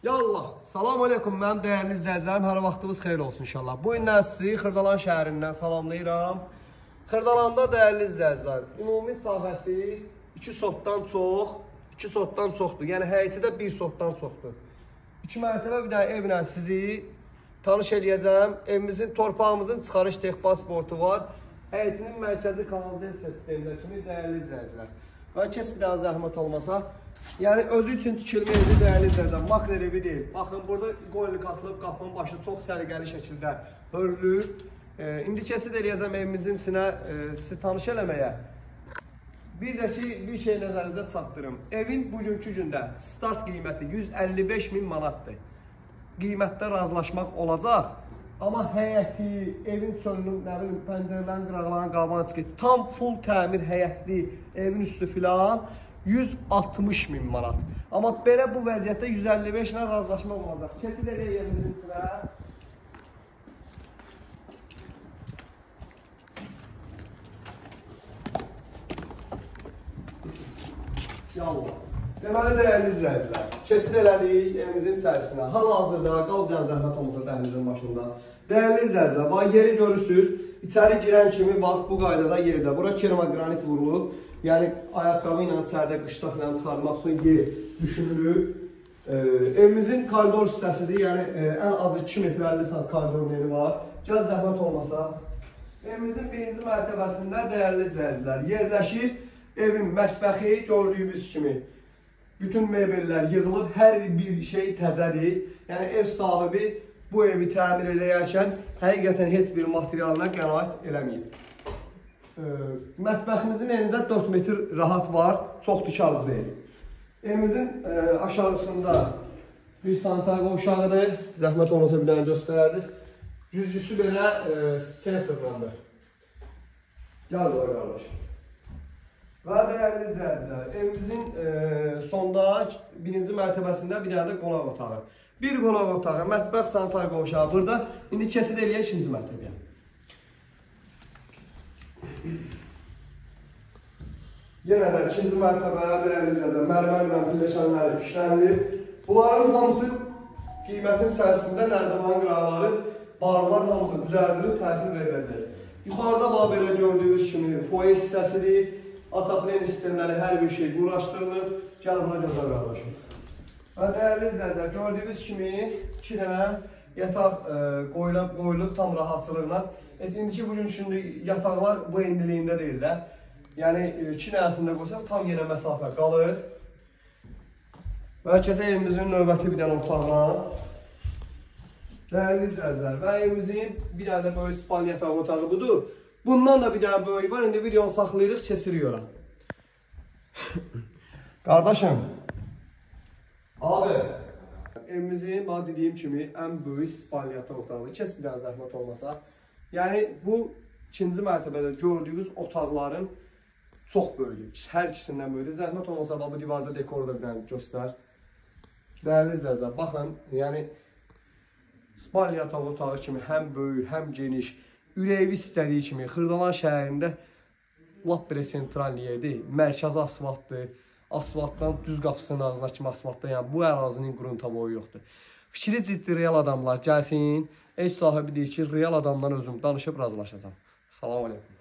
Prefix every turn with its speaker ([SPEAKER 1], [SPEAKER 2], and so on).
[SPEAKER 1] Yallah, salam aleykum mənim dəyərli izləyicilərim, hər vaxtınız xeyir olsun inşallah. Bu gündən sizi Xırdalan şəhərindən salamlayıram. Xırdalanda dəyərli izləyicilər, ümumi sahəsi 2 sotdan çoxdur. Yəni həyəti də 1 sotdan çoxdur. 2 mərtəbə bir dənə evlə sizi tanış eləyəcəm. Evimizin, torpağımızın çıxarış texpasportu var. Həyətinin mərkəzi kanalizasiya sistemində kimi dəyərli izləyicilər. Və keç bir dənə zəhmət olmasa. Yəni özü üçün tikilmə evi dəyərli izləyicilər, makler evi deyil. Baxın, burada qoyuluk atılıb, qapının başı çox səliqəli şəkildə hörülür. İndi kesit eləyəcəm evimizin içinə sizi tanış eləməyə. Bir də ki, bir şey nəzərinizə çatdırım. Evin bugünkü gündə start qiyməti 155.000 manatdır. Qiymətdə razılaşmaq olacaq. Amma həyəti, evin çölünün, nə bilim, pəncərələrin, qıraqların, qabanı çıxır. Tam full təmir həyətli, evin üstü filan 160.000 manat. Amma belə bu vəziyyətdə 155 ilə razılaşmaq olacaq. Kesit eləyək evimizin içinə. Yallah. Deməli, dəyərli izləyicilər, kesit elədik evimizin içərisinə. Hal-hazırda, qalmayan zəhmət olmasa dəhlizin başında. Dəyərli izləyicilər, bax yeri görürsünüz. İçəri girən kimi bax bu qaydada yerdə. Bura keramogranit vurulub. Yəni ayaqqabı ilə içəridə qışda falan çıxarmaq üçün yer düşünülür. Evimizin koridor hissəsidir. Yəni ən azı 2 metr 50 sant koridor yeri var. Gəl zəhmət olmasa. Evimizin birinci mərtəbəsində dəyərli izləyicilər yerləşir. Evin mətbəxi gördüyümüz kimi bütün mebellər yığılıb, hər bir şey təzədir. Yəni ev sahibi bu evi təmir edərkən həqiqətən heç bir materialına qənaət eləməyib. Mətbəximizin enində 4 metr rahat var, çox dikaz deyil. Evimizin aşağısında bir sanitar qovşağıdır. Zəhmət olmasa bir dənə göstərərdiniz. Güzgüsü belə sensorlandır. Gəl qoy qardaş. Və dəyərli izləyicilər, evimizin sonda birinci mərtəbəsində bir dənə də qonaq otağı. Bir qonaq otağı, mətbəx, sanitar qovşağı burada. İndi kesit eləyək ikinci mərtəbəyə. Yenə də ikinci mərtəbəyə dəyərli izləyicilər, mərmərlə pilləkənləri işlənilir. Bunların hamısı qiymətin içərisində nərdivan qıraqları, barlar hamısı düzəldilir, təhvil veriləcək. Yuxarıda bax belə gördüyünüz kimi foye hissəsidir. Ataplen sistemləri, hər bir şey quraşdırılır. Gəl buna gözəl qardaşım. Və dəyərli izləyicilər, gördüyünüz kimi 2 dənə yataq qoyulub tam rahatçılıqla. İndiki bugün şimdi yataqlar bu endiliyində deyirlər. Yəni 2 dənəsində qoysanız tam yenə məsafə qalır. Və keçək evimizin növbəti bir dənə otağına. Dəyərli izləyicilər, və evimizin bir dənə də böyük spalni yataq otağı budur. Bundan da bir dənə böyük var. İndi videonu saxlayırıq, kesirik ora. Qardaşım. Abi. Evimizin, bana dediyim kimi, ən böyük spalni yataq otağıdır. Kes bir dənə zəhmət olmasa. Yəni, bu ikinci mərtəbədə gördüyünüz otaqların çox böyüdür. Hər ikisindən böyüdür. Zəhmət olmasa, bu divarda dekoru da bir dənə göstər. Dəyərli izləyicilər, baxın, yəni spalni yataq otağı kimi həm böyük, həm geniş, ürəyi istədiyi kimi Xırdalan şəhərində lap belə sentral yerdir. Mərkəzi asfaltdır. Asfaltdan düz qapısının ağzına kimi asfaltda, yəni bu ərazinin qurunta boyu yoxdur. Fikri ciddi real adamlar gəlsin. Ev sahibi deyir ki, real adamdan özüm danışıb razılaşacağım. Salam aleykum.